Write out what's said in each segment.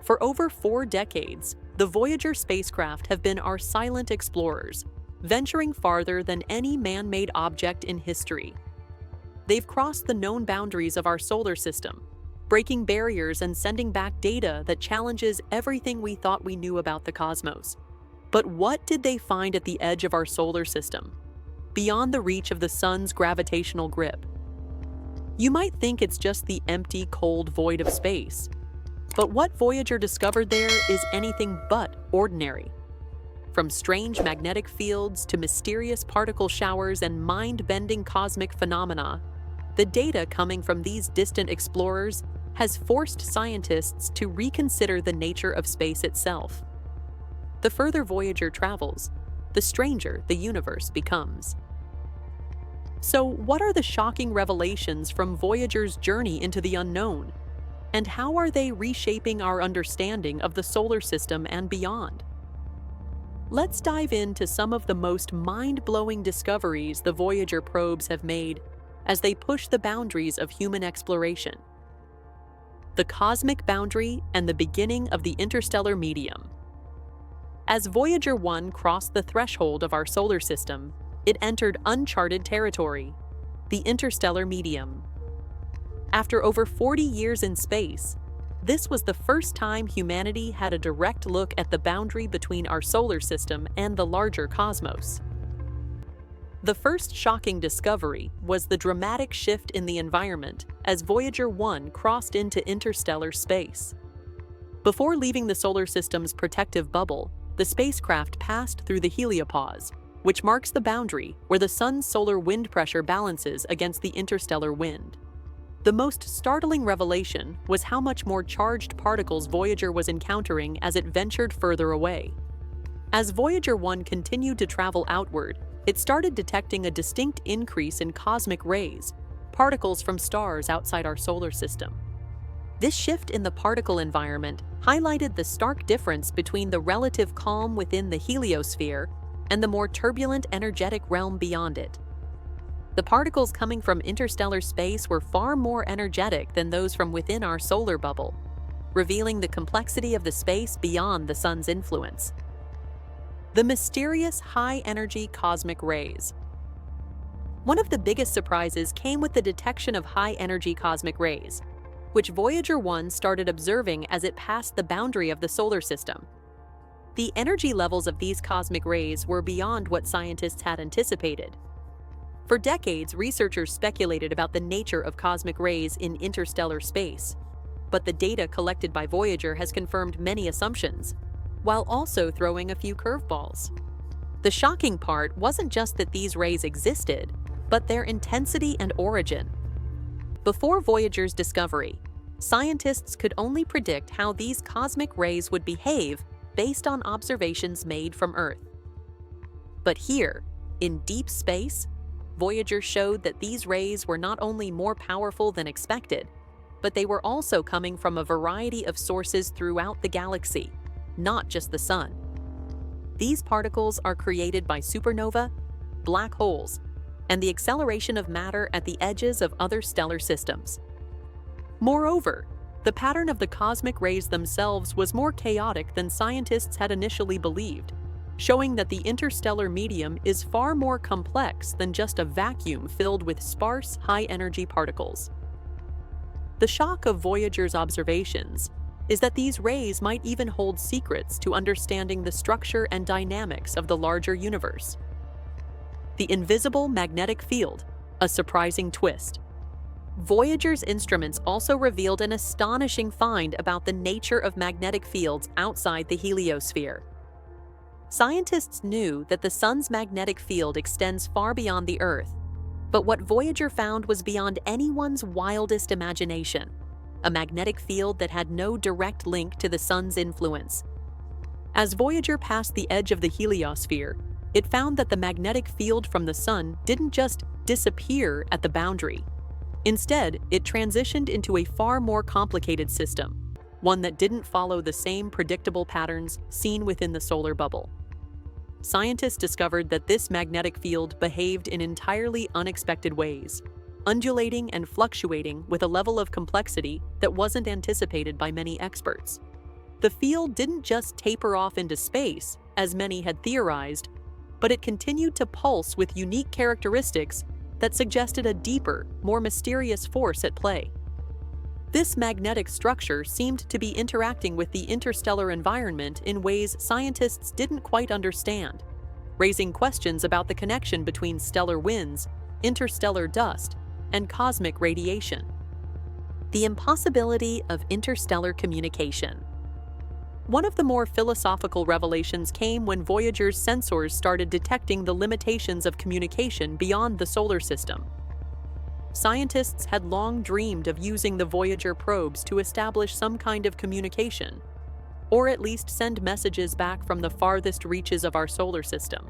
For over 4 decades, the Voyager spacecraft have been our silent explorers, venturing farther than any man-made object in history. They've crossed the known boundaries of our solar system, breaking barriers and sending back data that challenges everything we thought we knew about the cosmos. But what did they find at the edge of our solar system, beyond the reach of the sun's gravitational grip? You might think it's just the empty, cold void of space, but what Voyager discovered there is anything but ordinary. From strange magnetic fields to mysterious particle showers and mind-bending cosmic phenomena, the data coming from these distant explorers has forced scientists to reconsider the nature of space itself. The further Voyager travels, the stranger the universe becomes. So, what are the shocking revelations from Voyager's journey into the unknown? And how are they reshaping our understanding of the solar system and beyond? Let's dive into some of the most mind-blowing discoveries the Voyager probes have made as they push the boundaries of human exploration. The cosmic boundary and the beginning of the interstellar medium. As Voyager 1 crossed the threshold of our solar system, it entered uncharted territory, the interstellar medium. After over 40 years in space, this was the first time humanity had a direct look at the boundary between our solar system and the larger cosmos. The first shocking discovery was the dramatic shift in the environment as Voyager 1 crossed into interstellar space. Before leaving the solar system's protective bubble, the spacecraft passed through the heliopause, which marks the boundary where the sun's solar wind pressure balances against the interstellar wind. The most startling revelation was how much more charged particles Voyager was encountering as it ventured further away. As Voyager 1 continued to travel outward, it started detecting a distinct increase in cosmic rays, particles from stars outside our solar system. This shift in the particle environment highlighted the stark difference between the relative calm within the heliosphere and the more turbulent energetic realm beyond it. The particles coming from interstellar space were far more energetic than those from within our solar bubble, revealing the complexity of the space beyond the sun's influence. The mysterious high-energy cosmic rays. One of the biggest surprises came with the detection of high-energy cosmic rays, which Voyager 1 started observing as it passed the boundary of the solar system. The energy levels of these cosmic rays were beyond what scientists had anticipated. For decades, researchers speculated about the nature of cosmic rays in interstellar space, but the data collected by Voyager has confirmed many assumptions, while also throwing a few curveballs. The shocking part wasn't just that these rays existed, but their intensity and origin. Before Voyager's discovery, scientists could only predict how these cosmic rays would behave based on observations made from Earth. But here, in deep space, Voyager showed that these rays were not only more powerful than expected, but they were also coming from a variety of sources throughout the galaxy, not just the sun. These particles are created by supernova, black holes, and the acceleration of matter at the edges of other stellar systems. Moreover, the pattern of the cosmic rays themselves was more chaotic than scientists had initially believed, showing that the interstellar medium is far more complex than just a vacuum filled with sparse, high-energy particles. The shock of Voyager's observations is that these rays might even hold secrets to understanding the structure and dynamics of the larger universe. The invisible magnetic field, a surprising twist. Voyager's instruments also revealed an astonishing find about the nature of magnetic fields outside the heliosphere. Scientists knew that the sun's magnetic field extends far beyond the Earth, but what Voyager found was beyond anyone's wildest imagination, a magnetic field that had no direct link to the sun's influence. As Voyager passed the edge of the heliosphere, it found that the magnetic field from the sun didn't just disappear at the boundary. Instead, it transitioned into a far more complicated system, one that didn't follow the same predictable patterns seen within the solar bubble. Scientists discovered that this magnetic field behaved in entirely unexpected ways, undulating and fluctuating with a level of complexity that wasn't anticipated by many experts. The field didn't just taper off into space, as many had theorized, but it continued to pulse with unique characteristics that suggested a deeper, more mysterious force at play. This magnetic structure seemed to be interacting with the interstellar environment in ways scientists didn't quite understand, raising questions about the connection between stellar winds, interstellar dust, and cosmic radiation. The impossibility of interstellar communication. One of the more philosophical revelations came when Voyager's sensors started detecting the limitations of communication beyond the solar system. Scientists had long dreamed of using the Voyager probes to establish some kind of communication, or at least send messages back from the farthest reaches of our solar system.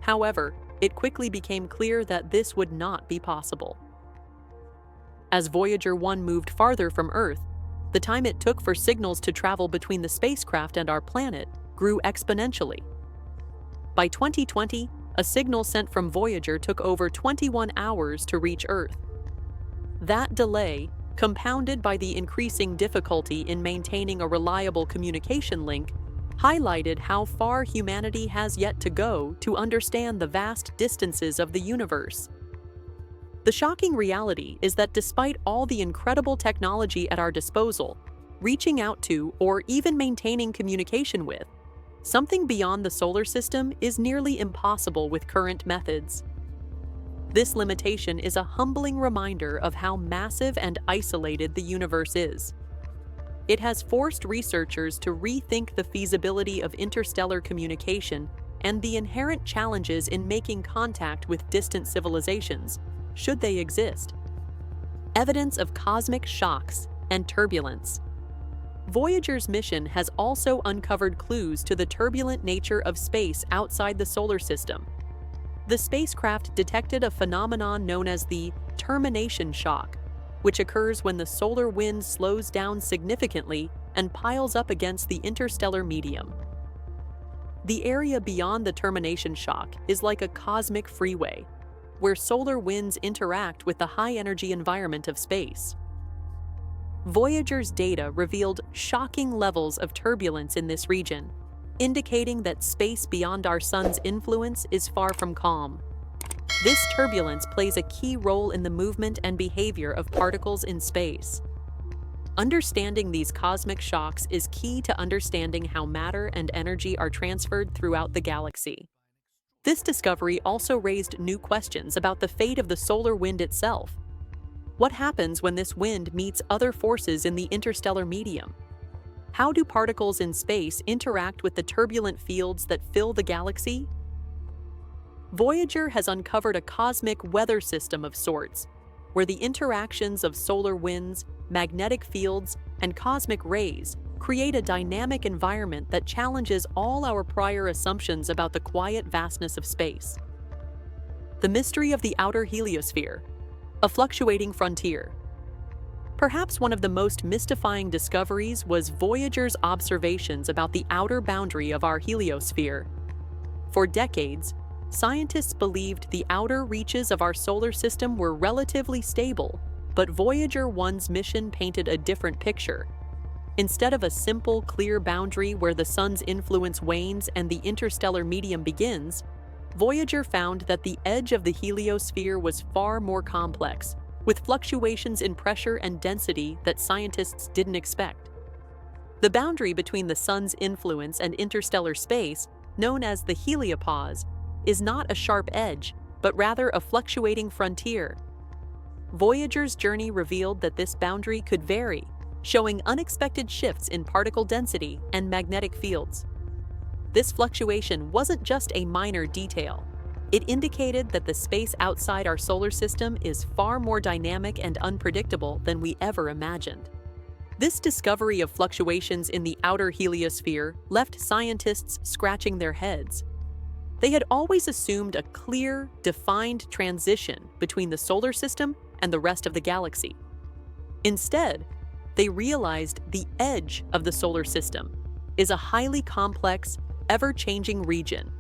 However, it quickly became clear that this would not be possible. As Voyager 1 moved farther from Earth, the time it took for signals to travel between the spacecraft and our planet grew exponentially. By 2020, a signal sent from Voyager took over 21 hours to reach Earth. That delay, compounded by the increasing difficulty in maintaining a reliable communication link, highlighted how far humanity has yet to go to understand the vast distances of the universe. The shocking reality is that despite all the incredible technology at our disposal, reaching out to or even maintaining communication with something beyond the solar system is nearly impossible with current methods. This limitation is a humbling reminder of how massive and isolated the universe is. It has forced researchers to rethink the feasibility of interstellar communication and the inherent challenges in making contact with distant civilizations, should they exist. Evidence of cosmic shocks and turbulence. Voyager's mission has also uncovered clues to the turbulent nature of space outside the solar system. The spacecraft detected a phenomenon known as the termination shock, which occurs when the solar wind slows down significantly and piles up against the interstellar medium. The area beyond the termination shock is like a cosmic freeway, where solar winds interact with the high-energy environment of space. Voyager's data revealed shocking levels of turbulence in this region, indicating that space beyond our sun's influence is far from calm. This turbulence plays a key role in the movement and behavior of particles in space. Understanding these cosmic shocks is key to understanding how matter and energy are transferred throughout the galaxy. This discovery also raised new questions about the fate of the solar wind itself. What happens when this wind meets other forces in the interstellar medium? How do particles in space interact with the turbulent fields that fill the galaxy? Voyager has uncovered a cosmic weather system of sorts, where the interactions of solar winds, magnetic fields, and cosmic rays create a dynamic environment that challenges all our prior assumptions about the quiet vastness of space. The mystery of the outer heliosphere, a fluctuating frontier. Perhaps one of the most mystifying discoveries was Voyager's observations about the outer boundary of our heliosphere. For decades, scientists believed the outer reaches of our solar system were relatively stable, but Voyager 1's mission painted a different picture. Instead of a simple, clear boundary where the sun's influence wanes and the interstellar medium begins, Voyager found that the edge of the heliosphere was far more complex, with fluctuations in pressure and density that scientists didn't expect. The boundary between the sun's influence and interstellar space, known as the heliopause, is not a sharp edge, but rather a fluctuating frontier. Voyager's journey revealed that this boundary could vary, showing unexpected shifts in particle density and magnetic fields. This fluctuation wasn't just a minor detail. It indicated that the space outside our solar system is far more dynamic and unpredictable than we ever imagined. This discovery of fluctuations in the outer heliosphere left scientists scratching their heads. They had always assumed a clear, defined transition between the solar system and the rest of the galaxy. Instead, they realized the edge of the solar system is a highly complex, ever-changing region.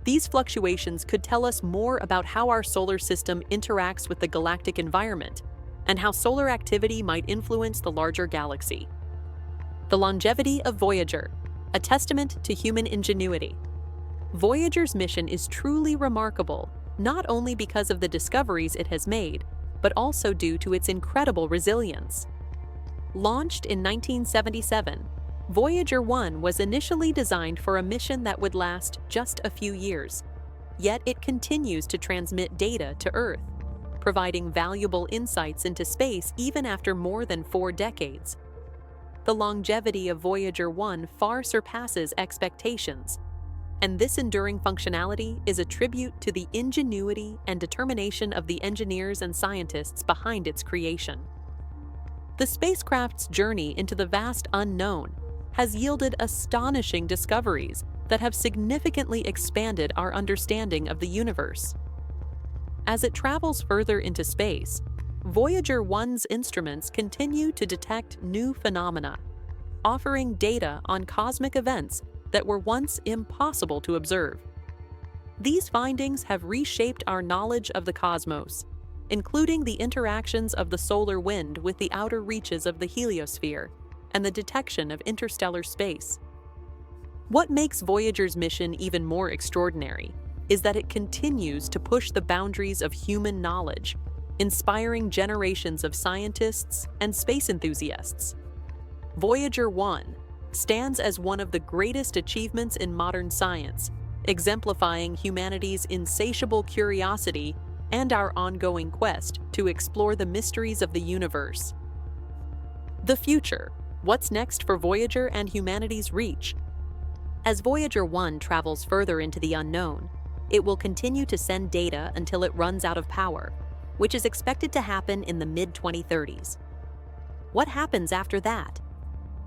These fluctuations could tell us more about how our solar system interacts with the galactic environment and how solar activity might influence the larger galaxy. The longevity of Voyager, a testament to human ingenuity. Voyager's mission is truly remarkable, not only because of the discoveries it has made, but also due to its incredible resilience. Launched in 1977, Voyager 1 was initially designed for a mission that would last just a few years. Yet it continues to transmit data to Earth, providing valuable insights into space even after more than 4 decades. The longevity of Voyager 1 far surpasses expectations, and this enduring functionality is a tribute to the ingenuity and determination of the engineers and scientists behind its creation. The spacecraft's journey into the vast unknown has yielded astonishing discoveries that have significantly expanded our understanding of the universe. As it travels further into space, Voyager 1's instruments continue to detect new phenomena, offering data on cosmic events that were once impossible to observe. These findings have reshaped our knowledge of the cosmos, including the interactions of the solar wind with the outer reaches of the heliosphere and the detection of interstellar space. What makes Voyager's mission even more extraordinary is that it continues to push the boundaries of human knowledge, inspiring generations of scientists and space enthusiasts. Voyager 1 stands as one of the greatest achievements in modern science, exemplifying humanity's insatiable curiosity and our ongoing quest to explore the mysteries of the universe. The future. What's next for Voyager and humanity's reach? As Voyager 1 travels further into the unknown, it will continue to send data until it runs out of power, which is expected to happen in the mid-2030s. What happens after that?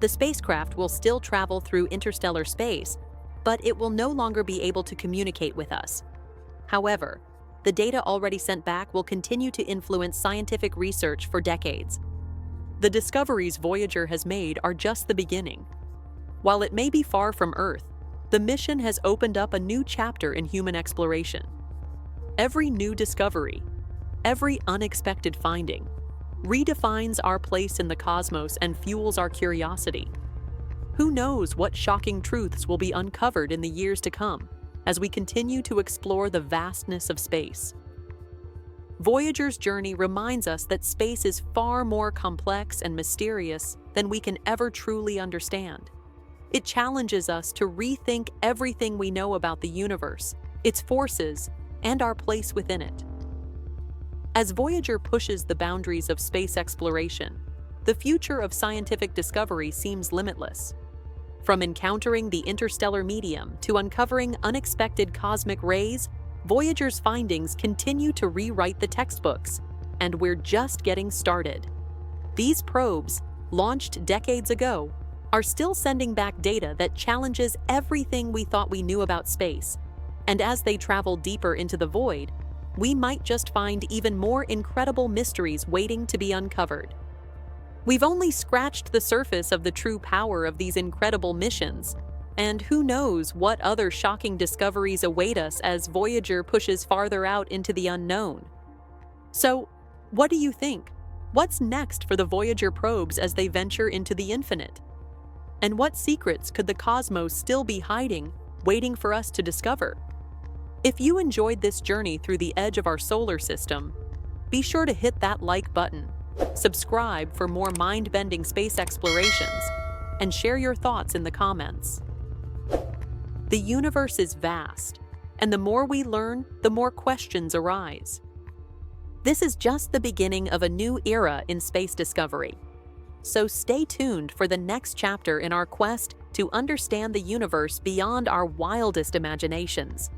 The spacecraft will still travel through interstellar space, but it will no longer be able to communicate with us. However, the data already sent back will continue to influence scientific research for decades. The discoveries Voyager has made are just the beginning. While it may be far from Earth, the mission has opened up a new chapter in human exploration. Every new discovery, every unexpected finding, redefines our place in the cosmos and fuels our curiosity. Who knows what shocking truths will be uncovered in the years to come as we continue to explore the vastness of space. Voyager's journey reminds us that space is far more complex and mysterious than we can ever truly understand. It challenges us to rethink everything we know about the universe, its forces, and our place within it. As Voyager pushes the boundaries of space exploration, the future of scientific discovery seems limitless. From encountering the interstellar medium to uncovering unexpected cosmic rays, Voyager's findings continue to rewrite the textbooks, and we're just getting started. These probes, launched decades ago, are still sending back data that challenges everything we thought we knew about space, and as they travel deeper into the void, we might just find even more incredible mysteries waiting to be uncovered. We've only scratched the surface of the true power of these incredible missions, and who knows what other shocking discoveries await us as Voyager pushes farther out into the unknown. So, what do you think? What's next for the Voyager probes as they venture into the infinite? And what secrets could the cosmos still be hiding, waiting for us to discover? If you enjoyed this journey through the edge of our solar system, be sure to hit that like button, subscribe for more mind-bending space explorations, and share your thoughts in the comments. The universe is vast, and the more we learn, the more questions arise. This is just the beginning of a new era in space discovery. So stay tuned for the next chapter in our quest to understand the universe beyond our wildest imaginations.